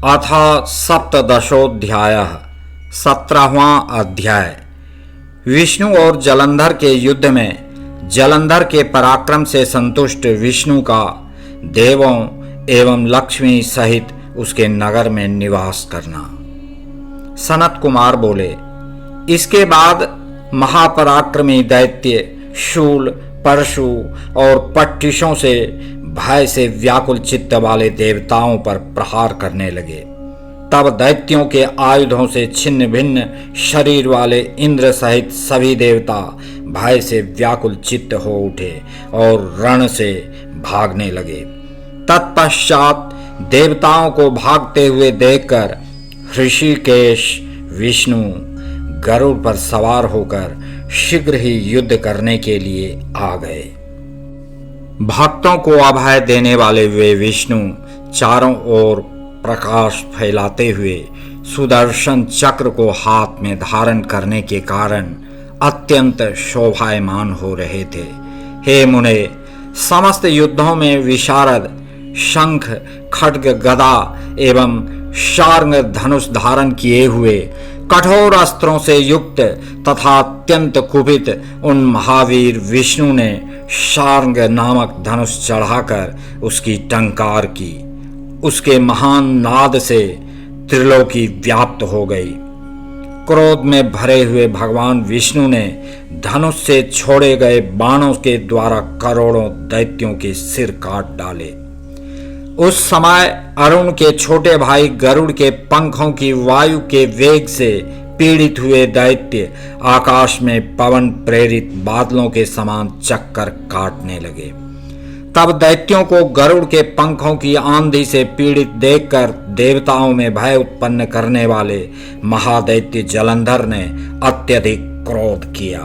अथ सप्तदशोऽध्यायः 17वां अध्याय। विष्णु और जलंधर के युद्ध में जलंधर के पराक्रम से संतुष्ट विष्णु का देवों एवं लक्ष्मी सहित उसके नगर में निवास करना। सनत कुमार बोले, इसके बाद महापराक्रमी दैत्य शूल, परशु और पट्टिशों से भय से व्याकुल चित्त वाले देवताओं पर प्रहार करने लगे। तब दैत्यों के आयुधों से छिन्न भिन्न शरीर वाले इंद्र सहित सभी देवता भय से व्याकुल चित्त हो उठे और रण से भागने लगे। तत्पश्चात देवताओं को भागते हुए देखकर ऋषिकेश विष्णु गरुड़ पर सवार होकर शीघ्र ही युद्ध करने के लिए आ गए। भक्तों को अभय देने वाले वे विष्णु चारों ओर प्रकाश फैलाते हुए सुदर्शन चक्र को हाथ में धारण करने के कारण अत्यंत शोभायमान हो रहे थे। हे मुने, समस्त युद्धों में विशारद शंख, खड्ग, गदा एवं शार्ंग धनुष धारण किए हुए कठोर अस्त्रों से युक्त तथा अत्यंत कुपित उन महावीर विष्णु ने शार्ंग नामक धनुष चढ़ाकर उसकी टंकार की। उसके महान नाद से त्रिलोकी व्याप्त हो गई। क्रोध में भरे हुए भगवान विष्णु ने धनुष से छोड़े गए बाणों के द्वारा करोड़ों दैत्यों के सिर काट डाले। उस समय अरुण के छोटे भाई गरुड़ के पंखों की वायु के वेग से पीड़ित हुए दैत्य आकाश में पवन प्रेरित बादलों के समान चक्कर काटने लगे। तब दैत्यों को गरुड़ के पंखों की आंधी से पीड़ित देखकर देवताओं में भय उत्पन्न करने वाले महादैत्य जलंधर ने अत्यधिक क्रोध किया।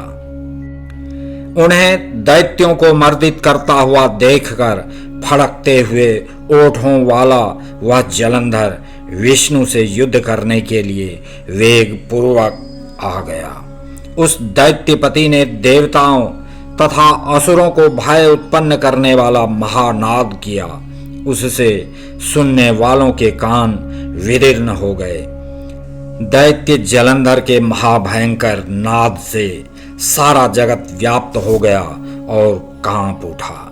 उन्हें दैत्यों को मर्दित करता हुआ देखकर फड़कते हुए ओठों वाला वह जलंधर विष्णु से युद्ध करने के लिए वेग पूर्वक आ गया। उस दैत्यपति ने देवताओं तथा असुरों को भय उत्पन्न करने वाला महानाद किया। उससे सुनने वालों के कान विदीर्ण हो गए। दैत्य जलंधर के महाभयंकर नाद से सारा जगत व्याप्त हो गया और कांप उठा।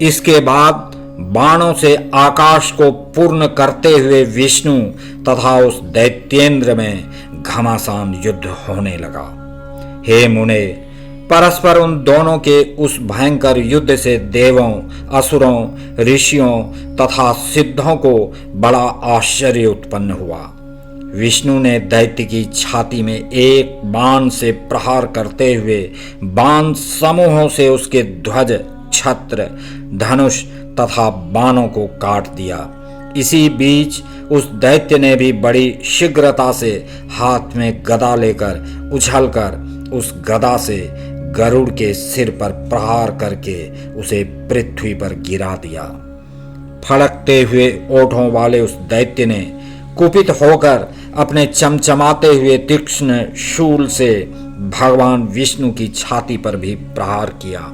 इसके बाद बाणों से आकाश को पूर्ण करते हुए विष्णु तथा उस दैत्येंद्र में घमासान युद्ध होने लगा। हे मुने, परस्पर उन दोनों के उस भयंकर युद्ध से देवों, असुरों, ऋषियों तथा सिद्धों को बड़ा आश्चर्य उत्पन्न हुआ। विष्णु ने दैत्य की छाती में एक बाण से प्रहार करते हुए बाण समूहों से उसके ध्वज, छत्र, धनुष तथा बाणों को काट दिया। इसी बीच उस दैत्य ने भी बड़ी शीघ्रता से हाथ में गदा लेकर उछलकर उस गदा से गरुड़ के सिर पर प्रहार करके उसे पृथ्वी पर गिरा दिया। फड़कते हुए ओठों वाले उस दैत्य ने कुपित होकर अपने चमचमाते हुए तीक्ष्ण शूल से भगवान विष्णु की छाती पर भी प्रहार किया।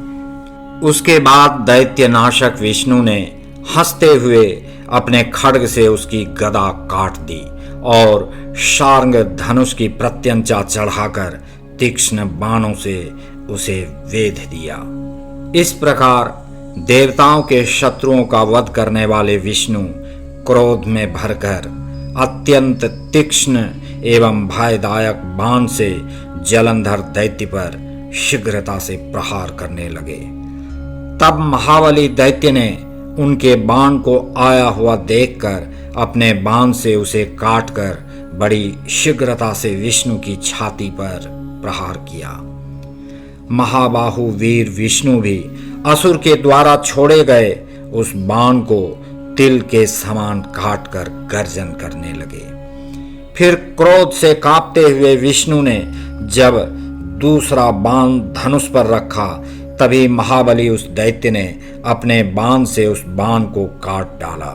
उसके बाद दैत्य नाशक विष्णु ने हंसते हुए अपने खड्ग से उसकी गदा काट दी और शार्ंग धनुष की प्रत्यंचा चढ़ाकर तीक्ष्ण बाणों से उसे वेध दिया। इस प्रकार देवताओं के शत्रुओं का वध करने वाले विष्णु क्रोध में भरकर अत्यंत तीक्ष्ण एवं भयदायक बाण से जलंधर दैत्य पर शीघ्रता से प्रहार करने लगे। तब महाबली दैत्य ने उनके बाण को आया हुआ देखकर अपने बाण से उसे काटकर बड़ी शीघ्रता से विष्णु की छाती पर प्रहार किया। महाबाहु वीर विष्णु भी असुर के द्वारा छोड़े गए उस बाण को तिल के समान काटकर गर्जन करने लगे। फिर क्रोध से कांपते हुए विष्णु ने जब दूसरा बाण धनुष पर रखा, तभी महाबली उस दैत्य ने अपने बाण से उस बाण को काट डाला।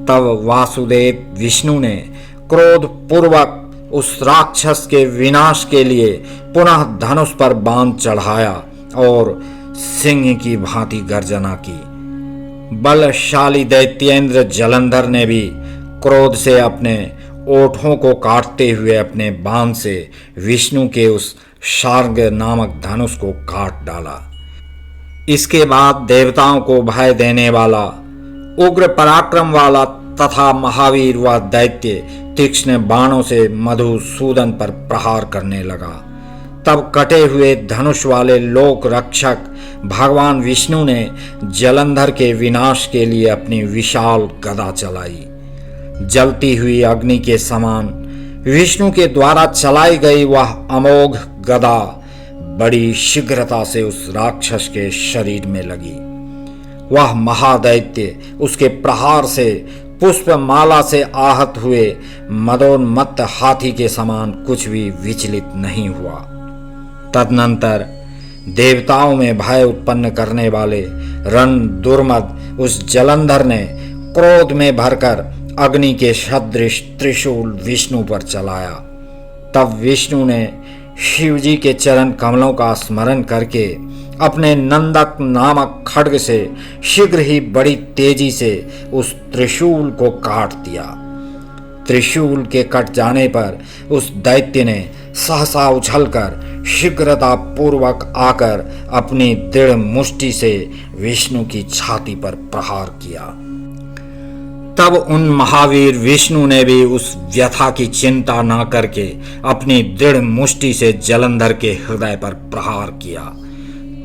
तब वासुदेव विष्णु ने क्रोध पूर्वक उस राक्षस के विनाश के लिए पुनः धनुष पर बाण चढ़ाया और सिंह की भांति गर्जना की। बलशाली दैत्येंद्र जलंधर ने भी क्रोध से अपने ओठों को काटते हुए अपने बाण से विष्णु के उस शार्ंग नामक धनुष को काट डाला। इसके बाद देवताओं को भय देने वाला, उग्र पराक्रम वाला तथा महावीर व दैत्य तीक्ष्ण बाणों से मधुसूदन पर प्रहार करने लगा। तब कटे हुए धनुष वाले लोक रक्षक भगवान विष्णु ने जलंधर के विनाश के लिए अपनी विशाल गदा चलाई। जलती हुई अग्नि के समान विष्णु के द्वारा चलाई गई वह अमोघ गदा बड़ी शीघ्रता से उस राक्षस के शरीर में लगी। वह महादैत्य उसके प्रहार से पुष्पमाला से आहत हुए मदोन्मत्त हाथी के समान कुछ भी विचलित नहीं हुआ। तदनंतर देवताओं में भय उत्पन्न करने वाले रण दुर्मद उस जलंधर ने क्रोध में भरकर अग्नि के सदृश त्रिशूल विष्णु पर चलाया। तब विष्णु ने शिवजी के चरण कमलों का स्मरण करके अपने नंदक नामक खड्ग से शीघ्र ही बड़ी तेजी से उस त्रिशूल को काट दिया। त्रिशूल के कट जाने पर उस दैत्य ने सहसा उछलकर शीघ्रता पूर्वक आकर अपनी दृढ़ मुष्टि से विष्णु की छाती पर प्रहार किया। तब उन महावीर विष्णु ने भी उस व्यथा की चिंता न करके अपनी दृढ़ मुष्टि से जलंधर के हृदय पर प्रहार किया।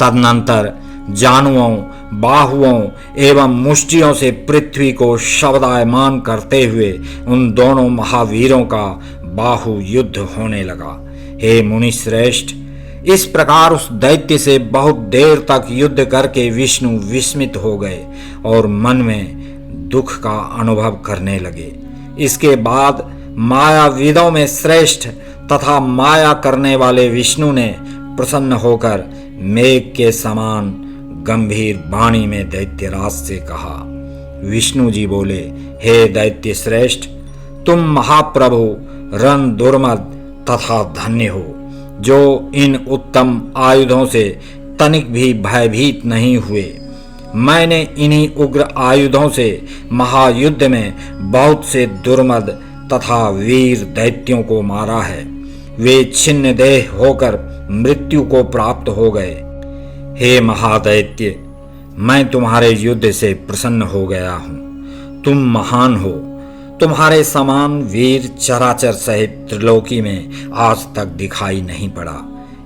तदनंतर जानुओं, बाहुओं एवं मुष्टियों से पृथ्वी को शब्दायमान करते हुए उन दोनों महावीरों का बाहु युद्ध होने लगा। हे मुनि श्रेष्ठ, इस प्रकार उस दैत्य से बहुत देर तक युद्ध करके विष्णु विस्मित हो गए और मन में दुख का अनुभव करने लगे। इसके बाद मायाविदों में श्रेष्ठ तथा माया करने वाले विष्णु ने प्रसन्न होकर मेघ के समान गंभीर वाणी में दैत्यराज से कहा। विष्णु जी बोले, हे दैत्य श्रेष्ठ, तुम महाप्रभु रण दुर्मद तथा धन्य हो, जो इन उत्तम आयुधों से तनिक भी भयभीत नहीं हुए। मैंने इन्हीं उग्र आयुधों से महायुद्ध में बहुत से दुर्मद तथा वीर दैत्यों को मारा है। वे छिन्न देह होकर मृत्यु को प्राप्त हो गए। हे महादैत्य, मैं तुम्हारे युद्ध से प्रसन्न हो गया हूँ। तुम महान हो। तुम्हारे समान वीर चराचर सहित त्रिलोकी में आज तक दिखाई नहीं पड़ा।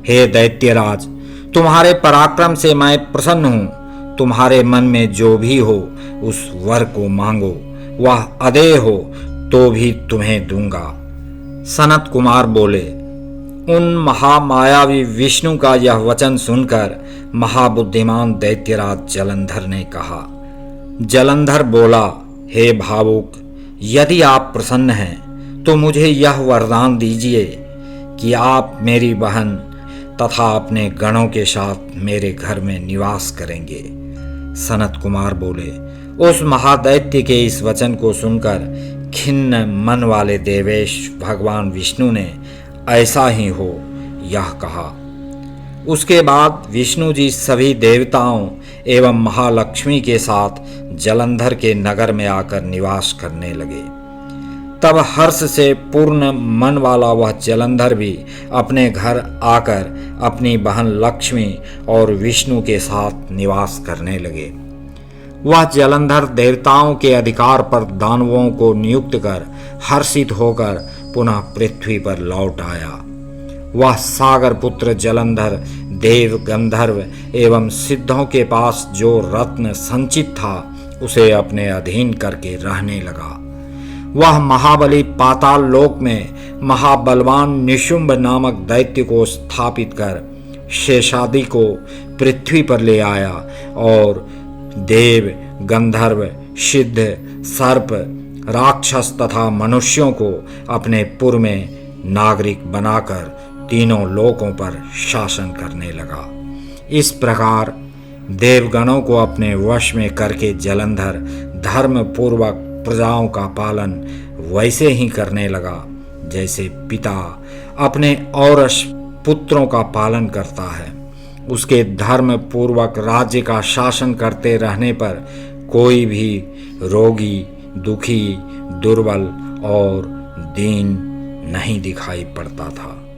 हे दैत्यराज, तुम्हारे पराक्रम से मैं प्रसन्न हूँ। तुम्हारे मन में जो भी हो उस वर को मांगो, वह अदेय हो तो भी तुम्हें दूंगा। सनत कुमार बोले, उन महामायावी विष्णु का यह वचन सुनकर महाबुद्धिमान दैत्यराज जलंधर ने कहा। जलंधर बोला, हे भावुक, यदि आप प्रसन्न हैं तो मुझे यह वरदान दीजिए कि आप मेरी बहन तथा अपने गणों के साथ मेरे घर में निवास करेंगे। सनत कुमार बोले, उस महादैत्य के इस वचन को सुनकर खिन्न मन वाले देवेश भगवान विष्णु ने ऐसा ही हो यह कहा। उसके बाद विष्णु जी सभी देवताओं एवं महालक्ष्मी के साथ जलंधर के नगर में आकर निवास करने लगे। तब हर्ष से पूर्ण मन वाला वह जलंधर भी अपने घर आकर अपनी बहन लक्ष्मी और विष्णु के साथ निवास करने लगे। वह जलंधर देवताओं के अधिकार पर दानवों को नियुक्त कर हर्षित होकर पुनः पृथ्वी पर लौट आया। वह सागर पुत्र जलंधर देव, गंधर्व एवं सिद्धों के पास जो रत्न संचित था उसे अपने अधीन करके रहने लगा। वह महाबली पाताल लोक में महाबलवान निशुंभ नामक दैत्य को स्थापित कर शेषादि को पृथ्वी पर ले आया और देव, गंधर्व, सिद्ध, सर्प, राक्षस तथा मनुष्यों को अपने पुर में नागरिक बनाकर तीनों लोकों पर शासन करने लगा। इस प्रकार देवगणों को अपने वश में करके जलंधर धर्म पूर्वक प्रजाओं का पालन वैसे ही करने लगा जैसे पिता अपने औरस पुत्रों का पालन करता है। उसके धर्म पूर्वक राज्य का शासन करते रहने पर कोई भी रोगी, दुखी, दुर्बल और दीन नहीं दिखाई पड़ता था।